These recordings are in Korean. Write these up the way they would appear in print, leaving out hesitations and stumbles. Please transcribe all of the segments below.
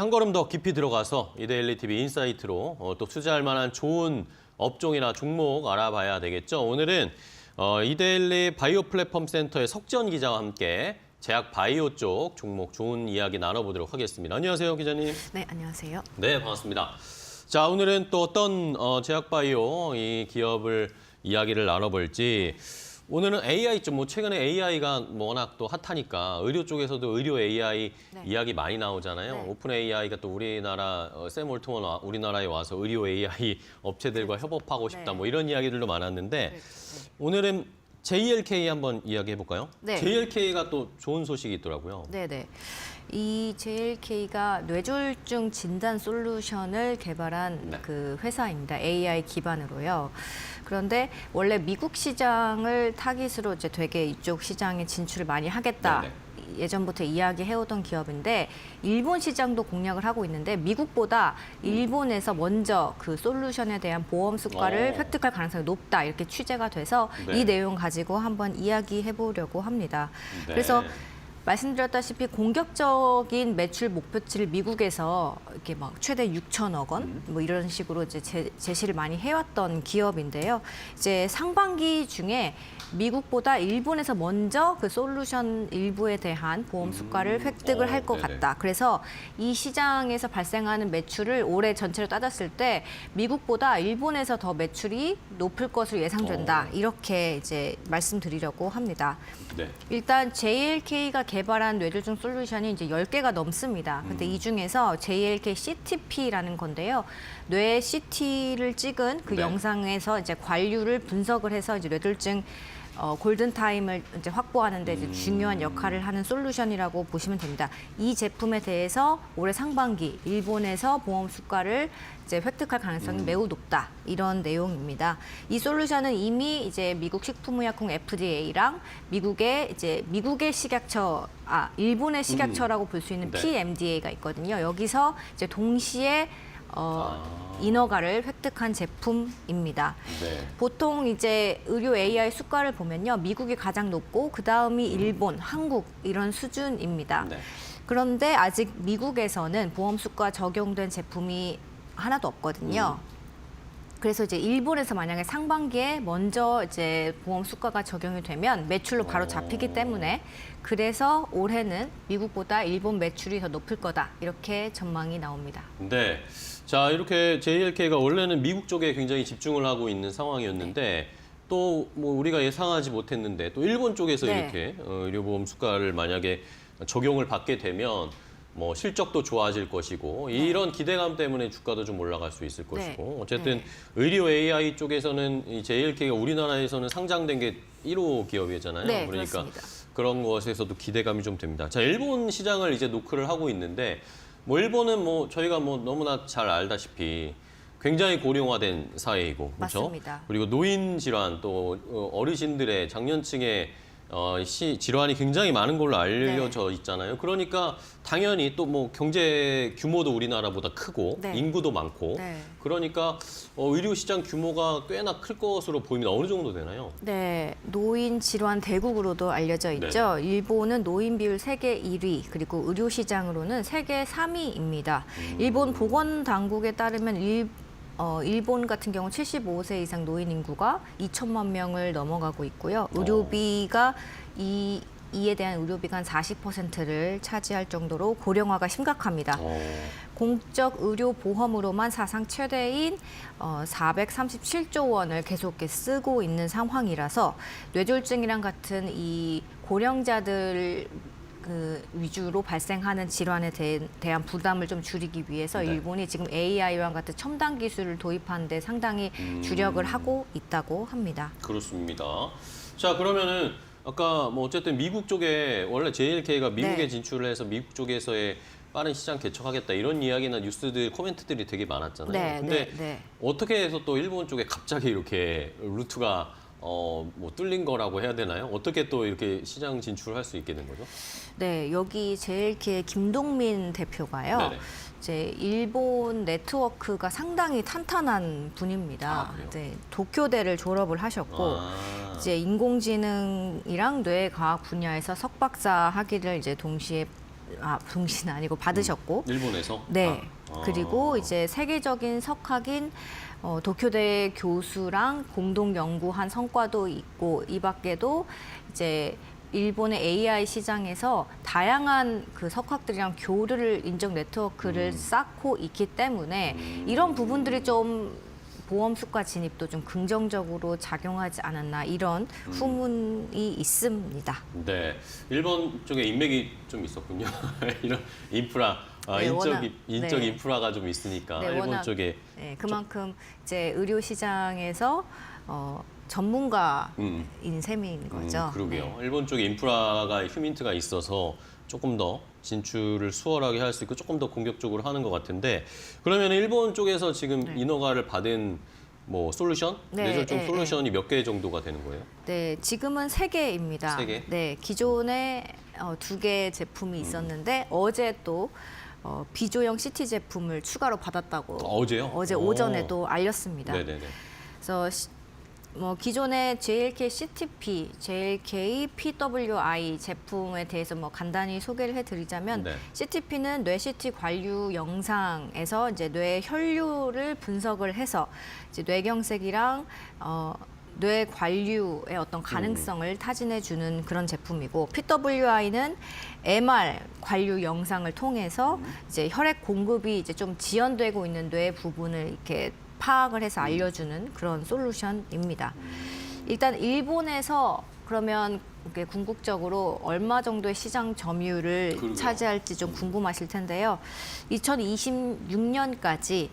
한 걸음 더 깊이 들어가서 이데일리 TV 인사이트로 또 투자할 만한 좋은 업종이나 종목 알아봐야 되겠죠. 오늘은 이데일리 바이오 플랫폼 센터의 석지연 기자와 함께 제약 바이오 쪽 종목 좋은 이야기 나눠보도록 하겠습니다. 안녕하세요, 기자님. 네, 안녕하세요. 네, 반갑습니다. 자, 오늘은 또 어떤 제약 바이오 이 기업을 이야기를 나눠볼지. 오늘은 AI 좀 최근에 AI가 워낙 또 핫하니까 의료 쪽에서도 의료 AI 네. 이야기 많이 나오잖아요. 네. 오픈 AI가 또 우리나라 샘 올트먼 우리나라에 와서 의료 AI 업체들과 협업하고 싶다 네. 뭐 이런 이야기들도 많았는데 네. 오늘은 JLK 한번 이야기해 볼까요? 네. JLK가 또 좋은 소식이 있더라고요. 네네. 이 JLK가 뇌졸중 진단 솔루션을 개발한 네. 그 회사입니다. AI 기반으로요. 그런데 원래 미국 시장을 타깃으로 이제 되게 이쪽 시장에 진출을 많이 하겠다. 네네. 예전부터 이야기해오던 기업인데 일본 시장도 공략을 하고 있는데 미국보다 일본에서 먼저 그 솔루션에 대한 보험 수가를 획득할 가능성이 높다 이렇게 취재가 돼서 네. 이 내용 가지고 한번 이야기해 보려고 합니다. 네. 그래서 말씀드렸다시피 공격적인 매출 목표치를 미국에서 이렇게 막 최대 6천억 원 뭐 이런 식으로 이제 제시를 많이 해왔던 기업인데요. 이제 상반기 중에 미국보다 일본에서 먼저 그 솔루션 일부에 대한 보험 수가를 획득을 할 것 네네. 같다. 그래서 이 시장에서 발생하는 매출을 올해 전체로 따졌을 때 미국보다 일본에서 더 매출이 높을 것으로 예상된다. 이렇게 이제 말씀드리려고 합니다. 네. 일단 JLK가 개발한 뇌졸중 솔루션이 이제 10개가 넘습니다. 근데 이 중에서 JLK CTP라는 건데요. 뇌 CT를 찍은 그 네. 영상에서 이제 관류를 분석을 해서 이제 뇌졸중 골든 타임을 이제 확보하는 데 이제 중요한 역할을 하는 솔루션이라고 보시면 됩니다. 이 제품에 대해서 올해 상반기 일본에서 보험 수가를 이제 획득할 가능성이 매우 높다. 이런 내용입니다. 이 솔루션은 이미 이제 미국 식품의약품 FDA랑 미국의 식약처, 일본의 식약처라고 볼 수 있는 네. PMDA가 있거든요. 여기서 이제 동시에 인허가를 획득한 제품입니다. 네. 보통 이제 의료 AI 수가를 보면요. 미국이 가장 높고 그다음이 일본, 한국 이런 수준입니다. 네. 그런데 아직 미국에서는 보험 수가 적용된 제품이 하나도 없거든요. 그래서 이제 일본에서 만약에 상반기에 먼저 이제 보험 수가가 적용이 되면 매출로 바로 잡히기 때문에 그래서 올해는 미국보다 일본 매출이 더 높을 거다. 이렇게 전망이 나옵니다. 네. 자, 이렇게 JLK가 원래는 미국 쪽에 굉장히 집중을 하고 있는 상황이었는데 또 뭐 우리가 예상하지 못했는데 또 일본 쪽에서 네. 이렇게 의료보험 수가를 만약에 적용을 받게 되면 뭐 실적도 좋아질 것이고 이런 기대감 때문에 주가도 좀 올라갈 수 있을 네. 것이고 어쨌든 네. 의료 AI 쪽에서는 이 JLK가 우리나라에서는 상장된 게 1호 기업이잖아요. 네, 그러니까 그렇습니다. 그런 것에서도 기대감이 좀 됩니다. 자, 일본 시장을 이제 노크를 하고 있는데 뭐 일본은 뭐 저희가 뭐 너무나 잘 알다시피 굉장히 고령화된 사회이고 그렇죠? 맞습니다. 그리고 노인 질환 또 어르신들의 장년층의 질환이 굉장히 많은 걸로 알려져 있잖아요. 그러니까 당연히 또 뭐 경제 규모도 우리나라보다 크고 네. 인구도 많고 네. 그러니까 의료 시장 규모가 꽤나 클 것으로 보입니다. 어느 정도 되나요? 네, 노인 질환 대국으로도 알려져 있죠. 일본은 노인 비율 세계 1위, 그리고 의료 시장으로는 세계 3위입니다. 일본 보건 당국에 따르면 일본 같은 경우 75세 이상 노인 인구가 2천만 명을 넘어가고 있고요. 의료비가 이에 대한 의료비가 한 40%를 차지할 정도로 고령화가 심각합니다. 공적 의료 보험으로만 사상 최대인 437조 원을 계속 쓰고 있는 상황이라서 뇌졸중이랑 같은 이 고령자들 위주로 발생하는 질환에 대한 부담을 좀 줄이기 위해서 네. 일본이 지금 AI와 같은 첨단 기술을 도입하는 데 상당히 주력을 하고 있다고 합니다. 그렇습니다. 자, 그러면은 아까 뭐 어쨌든 미국 쪽에 원래 JLK가 미국에 네. 진출을 해서 미국 쪽에서의 빠른 시장 개척하겠다 이런 이야기나 뉴스들 코멘트들이 되게 많았잖아요. 네, 근데 네. 어떻게 해서 또 일본 쪽에 갑자기 이렇게 루트가 뭐 뚫린 거라고 해야 되나요? 어떻게 또 이렇게 시장 진출할 수 있게 된 거죠? 네, 여기 JLK의 김동민 대표가요. 네네. 이제 일본 네트워크가 상당히 탄탄한 분입니다. 그래요? 네, 도쿄대를 졸업을 하셨고 이제 인공지능이랑 뇌과학 분야에서 석박사 학위를 이제 동시에 동시는 아니고 받으셨고 일본에서? 네. 아. 그리고 이제 세계적인 석학인 도쿄대 교수랑 공동 연구한 성과도 있고 이 밖에도 이제 일본의 AI 시장에서 다양한 그 석학들이랑 교류를 인적 네트워크를 쌓고 있기 때문에 이런 부분들이 좀 보험 수가 진입도 좀 긍정적으로 작용하지 않았나 이런 후문이 있습니다. 네, 일본 쪽에 인맥이 좀 있었군요. 이런 인프라, 네, 워낙, 인적 네. 인프라가 좀 있으니까 네, 일본 워낙, 쪽에 네, 그만큼 이제 의료 시장에서 전문가인 셈인 거죠. 그러게요. 네. 일본 쪽에 인프라가 휴민트가 있어서 조금 더 진출을 수월하게 할 수 있고 조금 더 공격적으로 하는 것 같은데 그러면 일본 쪽에서 지금 인허가를 받은 뭐 솔루션, 네, 뇌졸중 네, 솔루션이 몇 개 정도가 되는 거예요? 네, 지금은 3개입니다. 3개? 네, 기존에 2개 제품이 있었는데 어제 또 비조형 CT 제품을 추가로 받았다고 어제요? 어제 오. 오전에도 알렸습니다. 네네네. 그래서 뭐 기존의 JLK CTP, JLK PWI 제품에 대해서 뭐 간단히 소개를 해드리자면 네. CTP는 뇌 CT 관류 영상에서 이제 뇌 혈류를 분석을 해서 이제 뇌경색이랑 뇌 관류의 어떤 가능성을 타진해 주는 그런 제품이고 PWI는 MR 관류 영상을 통해서 이제 혈액 공급이 이제 좀 지연되고 있는 뇌 부분을 이렇게 파악을 해서 알려주는 그런 솔루션입니다. 일단 일본에서 그러면 이렇게 궁극적으로 얼마 정도의 시장 점유율을 그러게요. 차지할지 좀 궁금하실 텐데요. 2026년까지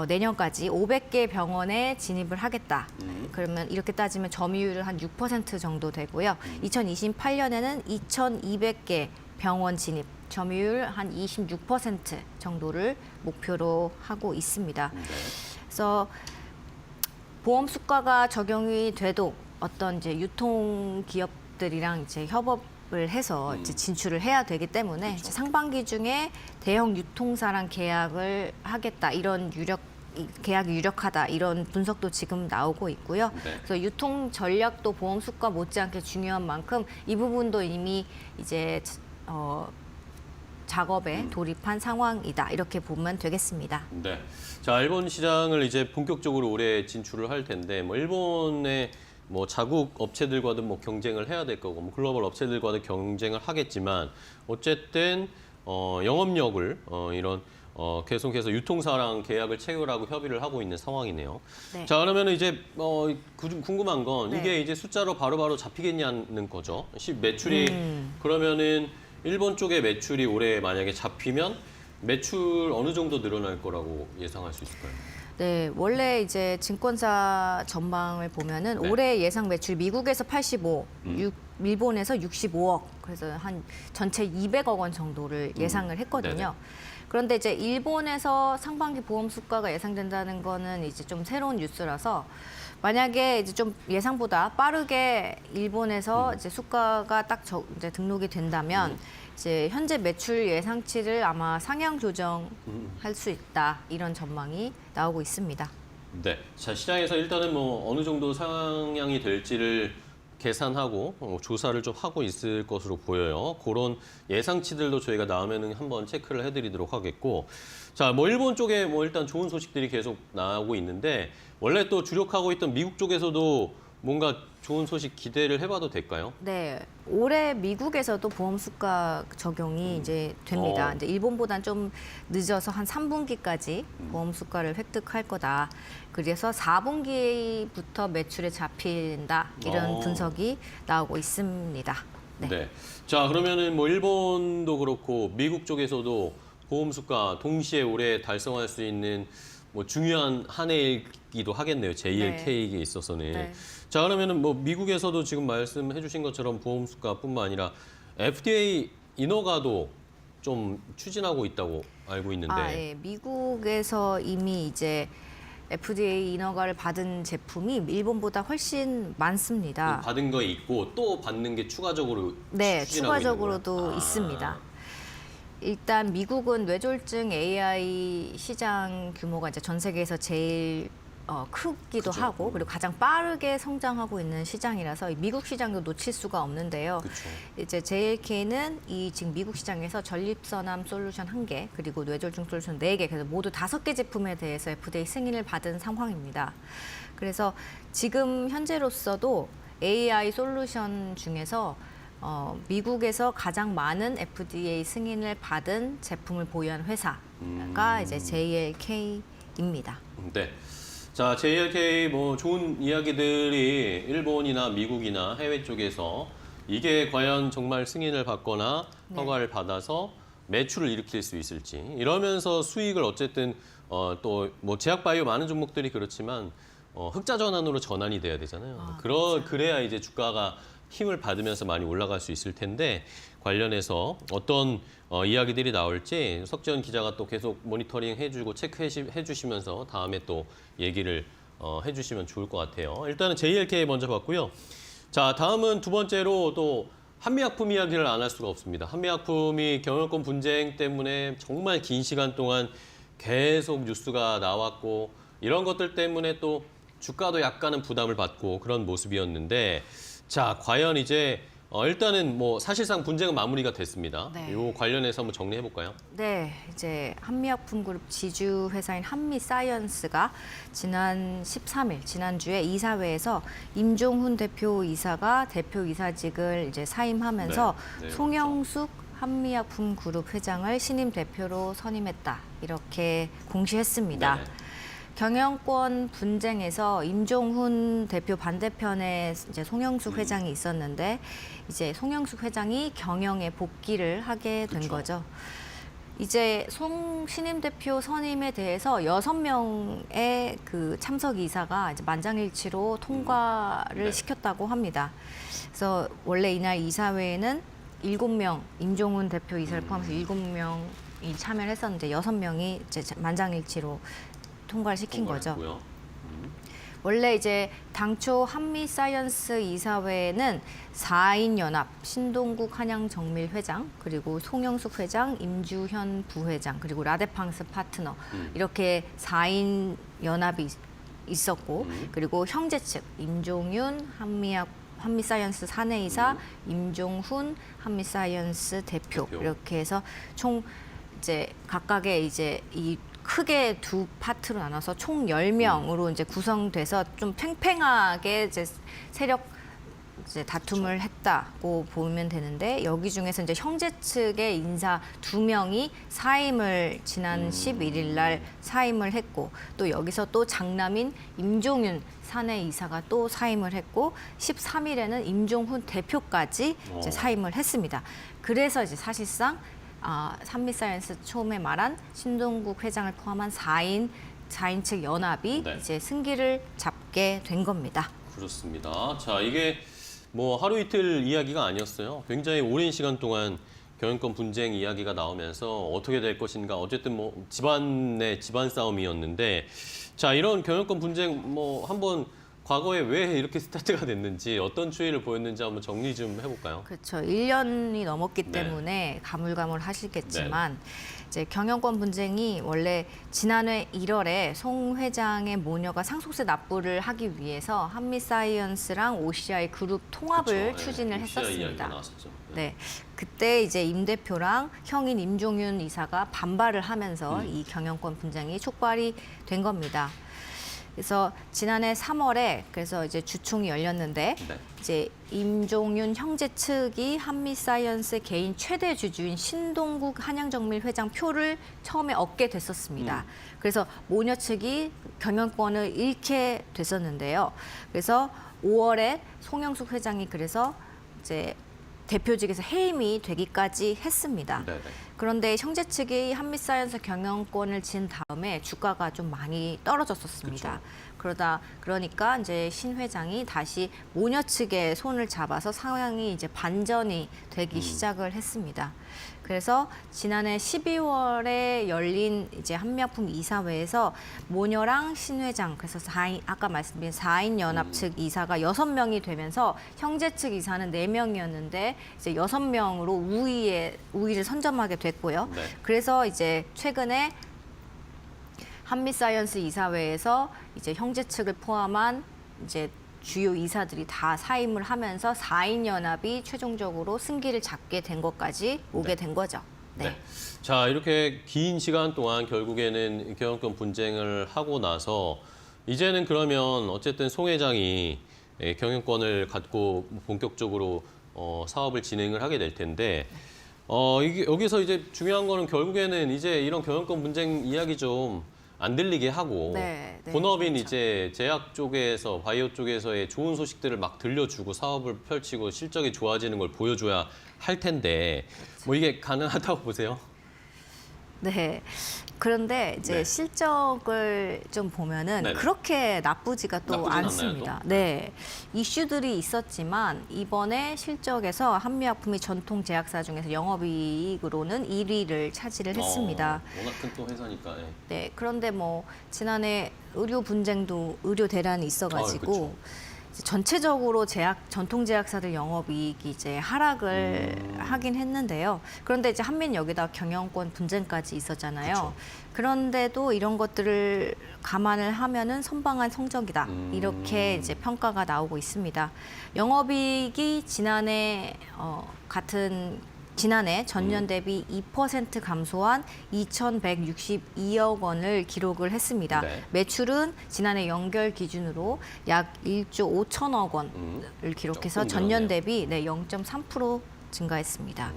내년까지 500개 병원에 진입을 하겠다. 그러면 이렇게 따지면 점유율은 한 6% 정도 되고요. 2028년에는 2,200개 병원 진입, 점유율 한 26% 정도를 목표로 하고 있습니다. 그래서 보험 수가가 적용이 돼도 어떤 이제 유통 기업들이랑 이제 협업을 해서 이제 진출을 해야 되기 때문에 이제 상반기 중에 대형 유통사랑 계약을 하겠다 이런 계약이 유력하다 이런 분석도 지금 나오고 있고요. 네. 그래서 유통 전략도 보험 수가 못지않게 중요한 만큼 이 부분도 이미 이제 작업에 돌입한 상황이다 이렇게 보면 되겠습니다. 네. 자, 일본 시장을 이제 본격적으로 올해 진출을 할 텐데, 뭐 일본의 뭐 자국 업체들과도 뭐 경쟁을 해야 될 거고, 뭐 글로벌 업체들과도 경쟁을 하겠지만, 어쨌든 영업력을 이런 계속해서 유통사랑 계약을 체결하고 협의를 하고 있는 상황이네요. 네. 자, 그러면 이제 궁금한 건 네. 이게 이제 숫자로 바로바로 잡히겠냐는 거죠. 매출이 그러면은 일본 쪽의 매출이 올해 만약에 잡히면 매출 어느 정도 늘어날 거라고 예상할 수 있을까요? 네, 원래 이제 증권사 전망을 보면은 네. 올해 예상 매출 미국에서 85, 일본에서 65억, 그래서 한 전체 200억 원 정도를 예상을 했거든요. 네네. 그런데 이제 일본에서 상반기 보험 수가가 예상된다는 거는 이제 좀 새로운 뉴스라서 만약에 이제 좀 예상보다 빠르게 일본에서 이제 수가가 딱 이제 등록이 된다면 이제 현재 매출 예상치를 아마 상향 조정할 수 있다 이런 전망이 나오고 있습니다. 네. 자, 시장에서 일단은 뭐 어느 정도 상향이 될지를 계산하고 조사를 좀 하고 있을 것으로 보여요. 그런 예상치들도 저희가 나오면은 한번 체크를 해드리도록 하겠고, 자, 뭐 일본 쪽에 뭐 일단 좋은 소식들이 계속 나오고 있는데 원래 또 주력하고 있던 미국 쪽에서도 뭔가 좋은 소식 기대를 해봐도 될까요? 네, 올해 미국에서도 보험 수가 적용이 이제 됩니다. 근데 일본보단 좀 늦어서 한 3분기까지 보험 수가를 획득할 거다. 그래서 4분기부터 매출에 잡힌다 이런 분석이 나오고 있습니다. 네. 네. 자, 그러면은 뭐 일본도 그렇고 미국 쪽에서도 보험 수가 동시에 올해 달성할 수 있는 뭐 중요한 한 해이기도 하겠네요. JLK에 있어서는. 네. 자, 그러면은 뭐 미국에서도 지금 말씀해 주신 것처럼 보험 수가뿐만 아니라 FDA 인허가도 좀 추진하고 있다고 알고 있는데. 예. 미국에서 이미 이제 FDA 인허가를 받은 제품이 일본보다 훨씬 많습니다. 받은 거 있고 또 받는 게 추가적으로 네, 추진하고 있는 추가적으로도 거예요? 있습니다. 일단 미국은 뇌졸중 AI 시장 규모가 이제 전 세계에서 제일 크기도 그죠. 하고 그리고 가장 빠르게 성장하고 있는 시장이라서 이 미국 시장도 놓칠 수가 없는데요. 그렇죠. 이제 JLK는 이 지금 미국 시장에서 전립선암 솔루션 1개 그리고 뇌졸중 솔루션 4개 그래서 모두 5개 제품에 대해서 FDA 승인을 받은 상황입니다. 그래서 지금 현재로서도 AI 솔루션 중에서 미국에서 가장 많은 FDA 승인을 받은 제품을 보유한 회사가 이제 JLK입니다. 네. 자, JLK 뭐 좋은 이야기들이 일본이나 미국이나 해외 쪽에서 이게 과연 정말 승인을 받거나 네. 허가를 받아서 매출을 일으킬 수 있을지 이러면서 수익을 어쨌든 또 뭐 제약바이오 많은 종목들이 그렇지만 흑자 전환으로 전환이 돼야 되잖아요. 그래야 이제 주가가 힘을 받으면서 많이 올라갈 수 있을 텐데 관련해서 어떤 이야기들이 나올지 석지연 기자가 또 계속 모니터링 해주고 체크해 주시면서 다음에 또 얘기를 해주시면 좋을 것 같아요. 일단은 JLK 먼저 봤고요. 자, 다음은 두 번째로 또 한미약품 이야기를 안 할 수가 없습니다. 한미약품이 경영권 분쟁 때문에 정말 긴 시간 동안 계속 뉴스가 나왔고 이런 것들 때문에 또 주가도 약간은 부담을 받고 그런 모습이었는데 자, 과연 이제 일단은 뭐 사실상 분쟁은 마무리가 됐습니다. 네. 요 관련해서 한번 정리해 볼까요? 네, 이제 한미약품그룹 지주 회사인 한미사이언스가 지난 13일 지난주에 이사회에서 임종훈 대표이사가 대표이사직을 이제 사임하면서 네, 송영숙 한미약품그룹 회장을 신임 대표로 선임했다 이렇게 공시했습니다. 네. 경영권 분쟁에서 임종훈 대표 반대편에 이제 송영숙 회장이 있었는데 이제 송영숙 회장이 경영에 복귀를 하게 된 그쵸. 거죠. 이제 송 신임 대표 선임에 대해서 6명의 그 참석 이사가 이제 만장일치로 통과를 네. 시켰다고 합니다. 그래서 원래 이날 이사회에는 7명, 임종훈 대표 이사를 포함해서 7명이 참여를 했었는데 6명이 이제 만장일치로 통과를 시킨 거죠. 통과했고요. 원래 이제 당초 한미사이언스 이사회에는 4인 연합 신동국 한양정밀 회장 그리고 송영숙 회장, 임주현 부회장 그리고 라데팡스 파트너 이렇게 4인 연합이 있었고 그리고 형제 측 임종윤 한미사이언스 사내이사, 임종훈 한미사이언스 대표 이렇게 해서 총 이제 각각의 이제 이 크게 두 파트로 나눠서 총 10명으로 이제 구성돼서 좀 팽팽하게 이제 세력 이제 다툼을 했다고 보면 되는데 여기 중에서 이제 형제 측의 인사 2명이 사임을 지난 11일 날 사임을 했고 또 여기서 또 장남인 임종윤 사내 이사가 또 사임을 했고 13일에는 임종훈 대표까지 이제 사임을 했습니다. 그래서 이제 사실상 한미사이언스 처음에 말한 신동국 회장을 포함한 4인 측 연합이 네. 이제 승기를 잡게 된 겁니다. 그렇습니다. 자, 이게 뭐 하루 이틀 이야기가 아니었어요. 굉장히 오랜 시간 동안 경영권 분쟁 이야기가 나오면서 어떻게 될 것인가 어쨌든 뭐 집안 싸움이었는데 자, 이런 경영권 분쟁 뭐 한번 과거에 왜 이렇게 스타트가 됐는지 어떤 추이를 보였는지 한번 정리 좀 해볼까요? 그렇죠. 1년이 넘었기 네. 때문에 가물가물하시겠지만 이제 경영권 분쟁이 원래 지난해 1월에 송 회장의 모녀가 상속세 납부를 하기 위해서 한미사이언스랑 OCI 그룹 통합을 그렇죠. 추진을 네, OCI 이야기가 했었습니다. 나왔었죠. 네, 그때 이제 임 대표랑 형인 임종윤 이사가 반발을 하면서 이 경영권 분쟁이 촉발이 된 겁니다. 그래서 지난해 3월에 그래서 이제 주총이 열렸는데 네. 이제 임종윤 형제 측이 한미사이언스 개인 최대 주주인 신동국 한양정밀 회장 표를 처음에 얻게 됐었습니다. 그래서 모녀 측이 경영권을 잃게 됐었는데요. 그래서 5월에 송영숙 회장이 그래서 이제 대표직에서 해임이 되기까지 했습니다. 네네. 그런데 형제 측이 한미사이언스 경영권을 진 다음에 주가가 좀 많이 떨어졌었습니다. 그러니까 이제 신 회장이 다시 모녀 측의 손을 잡아서 상황이 이제 반전이 되기 시작을 했습니다. 그래서 지난해 12월에 열린 이제 한미약품 이사회에서 모녀랑 신 회장 그래서 4인 아까 말씀드린 4인 연합 측 이사가 6명이 되면서 형제 측 이사는 4명이었는데 이제 6명으로 우위를 선점하게 됐고요. 네. 그래서 이제 최근에 한미사이언스 이사회에서 이제 형제 측을 포함한 이제 주요 이사들이 다 사임을 하면서 4인 연합이 최종적으로 승기를 잡게 된 것까지 오게 된 거죠. 네. 자, 이렇게 긴 시간 동안 결국에는 경영권 분쟁을 하고 나서 이제는 그러면 어쨌든 송 회장이 경영권을 갖고 본격적으로 사업을 진행을 하게 될 텐데 이게 여기서 이제 중요한 거는 결국에는 이제 이런 경영권 분쟁 이야기 좀 안 들리게 하고 네, 본업인 그렇죠. 이제 제약 쪽에서 바이오 쪽에서의 좋은 소식들을 막 들려주고 사업을 펼치고 실적이 좋아지는 걸 보여줘야 할 텐데 뭐 이게 가능하다고 보세요? 네. 그런데 이제 네. 실적을 좀 보면은 네네. 그렇게 나쁘지가 또 나쁘진 않나요, 않습니다. 또? 네. 이슈들이 있었지만 이번에 실적에서 한미약품이 전통 제약사 중에서 영업이익으로는 1위를 차지를 했습니다. 워낙 큰 또 회사니까. 예. 네. 그런데 뭐 지난해 의료 분쟁도 의료 대란이 있어가지고 그쵸. 이제 전체적으로 전통 제약사들 영업이익이 이제 하락을 하긴 했는데요. 그런데 이제 한민 여기다 경영권 분쟁까지 있었잖아요. 그쵸. 그런데도 이런 것들을 감안을 하면은 선방한 성적이다. 이렇게 이제 평가가 나오고 있습니다. 영업이익이 지난해 전년 대비 2% 감소한 2,162억 원을 기록을 했습니다. 네. 매출은 지난해 연결 기준으로 약 1조 5천억 원을 기록해서 조금 전년 늘었네요. 대비 0.3% 증가했습니다.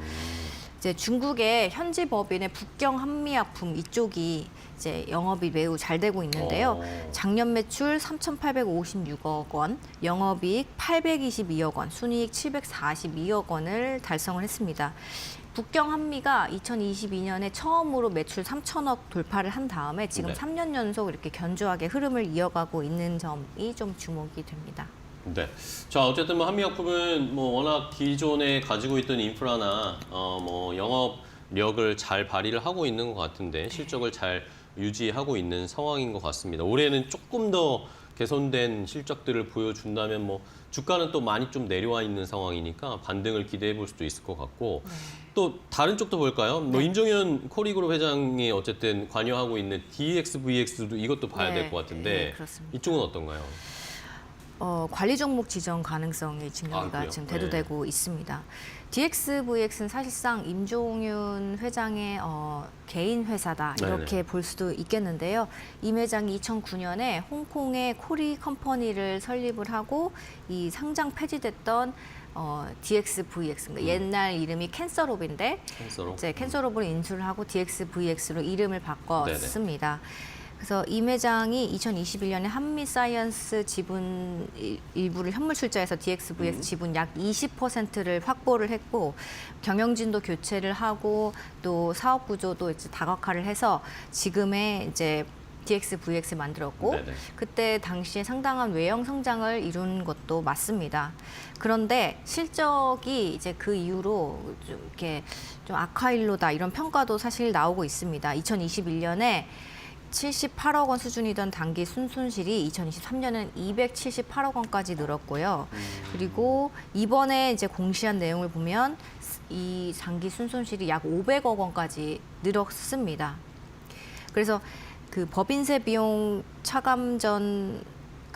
이제 중국의 현지 법인의 북경 한미약품 이쪽이 이제 영업이 매우 잘 되고 있는데요. 작년 매출 3,856억 원, 영업이익 822억 원, 순이익 742억 원을 달성을 했습니다. 북경 한미가 2022년에 처음으로 매출 3천억 돌파를 한 다음에 지금 네. 3년 연속 이렇게 견조하게 흐름을 이어가고 있는 점이 좀 주목이 됩니다. 네. 자, 어쨌든 뭐 한미약품은 뭐 워낙 기존에 가지고 있던 인프라나 뭐 영업력을 잘 발휘를 하고 있는 것 같은데 실적을 잘 유지하고 있는 상황인 것 같습니다. 올해는 조금 더 개선된 실적들을 보여준다면 뭐 주가는 또 많이 좀 내려와 있는 상황이니까 반등을 기대해 볼 수도 있을 것 같고 또 다른 쪽도 볼까요? 뭐 임종현 코리그룹 회장이 어쨌든 관여하고 있는 DXVX도 이것도 봐야 될 것 같은데 네, 그렇습니다. 이쪽은 어떤가요? 관리 종목 지정 가능성이 지금 아, 여기가 그래요? 지금 대두되고 있습니다. DXVX는 사실상 임종윤 회장의 개인 회사다 이렇게 볼 수도 있겠는데요. 임 회장이 2009년에 홍콩의 코리 컴퍼니를 설립을 하고 이 상장 폐지됐던 DXVX, 그러니까 옛날 이름이 캔서롭인데 캔서로? 이제 캔서롭을 인수를 하고 DXVX로 이름을 바꿨습니다. 그래서 임 회장이 2021년에 한미사이언스 지분 일부를 현물 출자해서 DXVX 지분 약 20%를 확보를 했고 경영진도 교체를 하고 또 사업 구조도 이제 다각화를 해서 지금의 이제 DXVX 만들었고 네네. 그때 당시에 상당한 외형 성장을 이룬 것도 맞습니다. 그런데 실적이 이제 그 이후로 좀 이렇게 좀 악화일로다 이런 평가도 사실 나오고 있습니다. 2021년에 78억 원 수준이던 단기 순손실이 2023년은 278억 원까지 늘었고요. 그리고 이번에 이제 공시한 내용을 보면 이 단기 순손실이 약 500억 원까지 늘었습니다. 그래서 그 법인세 비용 차감 전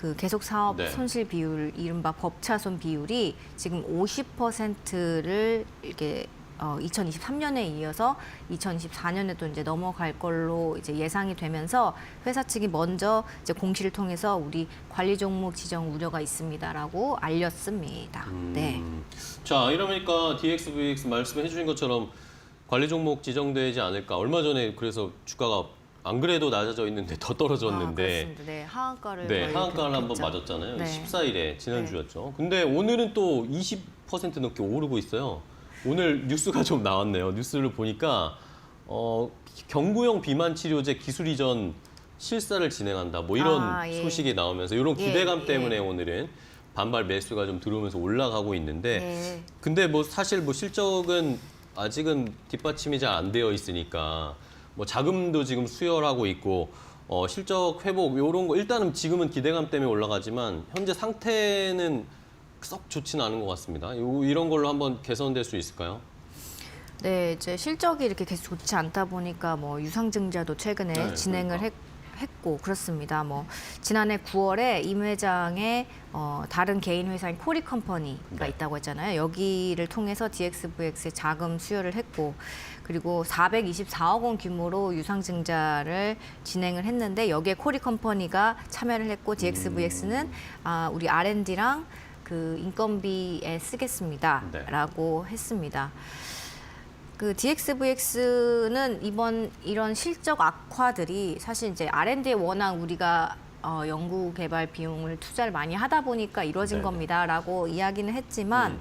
그 계속 사업 네. 손실 비율, 이른바 법차손 비율이 지금 50%를 이렇게 2023년에 이어서 2024년에도 이제 넘어갈 걸로 이제 예상이 되면서 회사 측이 먼저 이제 공시를 통해서 우리 관리 종목 지정 우려가 있습니다라고 알렸습니다. 네. 자, 이러니까 DXVX 말씀해 주신 것처럼 관리 종목 지정되지 않을까. 얼마 전에 그래서 주가가 안 그래도 낮아져 있는데 더 떨어졌는데 그렇습니다. 네, 하한가를 네, 하한가를 한번 기록했죠. 맞았잖아요. 네. 14일에 지난주였죠. 근데 오늘은 또 20% 넘게 오르고 있어요. 오늘 뉴스가 좀 나왔네요. 뉴스를 보니까 경구용 비만 치료제 기술 이전 실사를 진행한다. 뭐 이런 예. 소식이 나오면서 이런 기대감 예. 때문에 오늘은 반발 매수가 좀 들어오면서 올라가고 있는데 네. 근데 뭐 사실 뭐 실적은 아직은 뒷받침이 잘 안 되어 있으니까 뭐 자금도 지금 수혈하고 있고 실적 회복 이런 거 일단은 지금은 기대감 때문에 올라가지만 현재 상태는 썩 좋지는 않은 것 같습니다. 이런 걸로 한번 개선될 수 있을까요? 네, 이제 실적이 이렇게 계속 좋지 않다 보니까 뭐 유상증자도 최근에 네, 진행을 그러니까. 했고 그렇습니다. 뭐 지난해 9월에 임 회장의 다른 개인 회사인 코리 컴퍼니가 네. 있다고 했잖아요. 여기를 통해서 DXVX에 자금 수여를 했고 그리고 424억 원 규모로 유상증자를 진행을 했는데 여기에 코리 컴퍼니가 참여를 했고 DXVX는 우리 R&D랑 그 인건비에 쓰겠습니다라고 했습니다. 그 DXVX는 이번 이런 실적 악화들이 사실 이제 R&D에 워낙 우리가 연구 개발 비용을 투자를 많이 하다 보니까 이루어진 네네. 겁니다라고 이야기는 했지만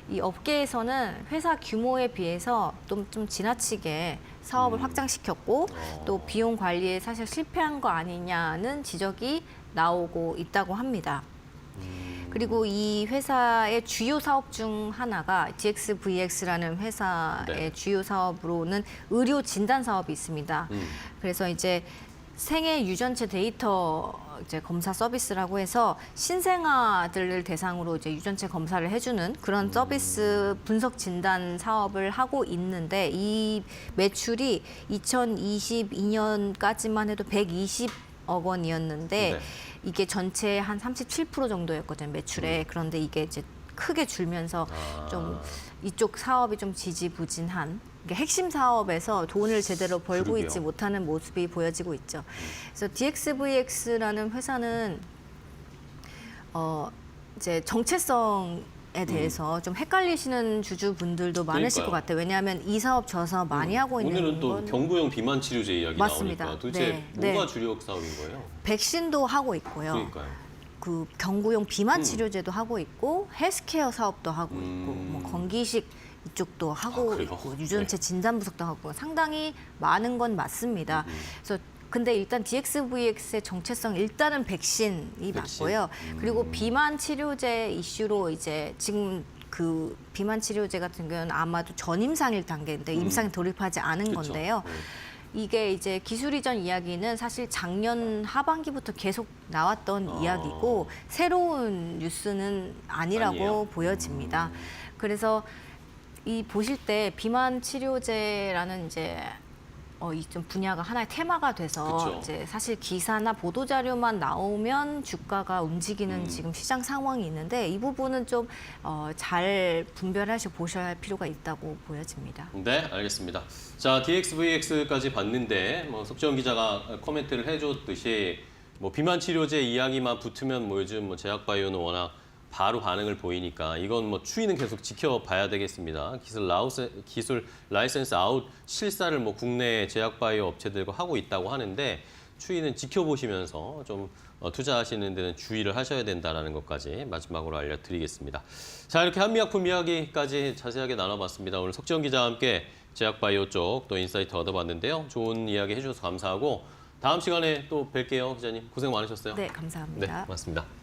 이 업계에서는 회사 규모에 비해서 좀 지나치게 사업을 확장시켰고 또 비용 관리에 사실 실패한 거 아니냐는 지적이 나오고 있다고 합니다. 그리고 이 회사의 주요 사업 중 하나가 DXVX라는 회사의 네. 주요 사업으로는 의료 진단 사업이 있습니다. 그래서 이제 생애 유전체 데이터 이제 검사 서비스라고 해서 신생아들을 대상으로 이제 유전체 검사를 해주는 그런 서비스 분석 진단 사업을 하고 있는데 이 매출이 2022년까지만 해도 120억 원이었는데 네. 이게 전체 한 37% 정도였거든요, 매출에. 그런데 이게 이제 크게 줄면서 좀 이쪽 사업이 좀 지지부진한 이게 핵심 사업에서 돈을 제대로 벌고 그러게요. 있지 못하는 모습이 보여지고 있죠. 그래서 DXVX라는 회사는 이제 정체성에 대해서 좀 헷갈리시는 주주분들도 많으실 그러니까요. 것 같아요. 왜냐하면 이 사업 저 사업 많이 하고 있는 오늘은 또 건 경구용 비만 치료제 이야기 맞습니다. 나오니까 도대체 네, 뭐가 네. 주력 사업인 거예요? 백신도 하고 있고요. 그러니까요. 그 경구용 비만 치료제도 하고 있고 헬스케어 사업도 하고 있고 뭐 건기식 이쪽도 하고 그래요? 있고 유전체 네. 진단 분석도 하고 상당히 많은 건 맞습니다. 그래서 근데 일단 DXVX의 정체성 일단은 백신이 백신. 맞고요. 그리고 비만 치료제 이슈로 이제 지금 그 비만 치료제 같은 경우는 아마도 전임상일 단계인데 임상에 돌입하지 않은 그쵸. 건데요. 이게 이제 기술 이전 이야기는 사실 작년 하반기부터 계속 나왔던 이야기고 새로운 뉴스는 아니라고 아니에요? 보여집니다. 그래서 이 보실 때 비만 치료제라는 이제 이 좀 분야가 하나의 테마가 돼서 그쵸. 이제 사실 기사나 보도 자료만 나오면 주가가 움직이는 지금 시장 상황이 있는데 이 부분은 좀 잘 분별하셔 보셔야 할 필요가 있다고 보여집니다. 네, 알겠습니다. 자, DXVX까지 봤는데 뭐 석지원 기자가 코멘트를 해줬듯이 뭐 비만 치료제 이야기만 붙으면 뭐 요즘 뭐 제약바이오는 워낙 바로 반응을 보이니까 이건 뭐 추이는 계속 지켜봐야 되겠습니다. 기술 라이센스 아웃 실사를 뭐 국내 제약바이오 업체들과 하고 있다고 하는데 추이는 지켜보시면서 좀 투자하시는 데는 주의를 하셔야 된다는 것까지 마지막으로 알려드리겠습니다. 자, 이렇게 한미약품 이야기까지 자세하게 나눠봤습니다. 오늘 석지원 기자와 함께 제약바이오 쪽 또 인사이트 얻어봤는데요. 좋은 이야기 해주셔서 감사하고 다음 시간에 또 뵐게요, 기자님. 고생 많으셨어요. 네, 감사합니다. 네, 고맙습니다.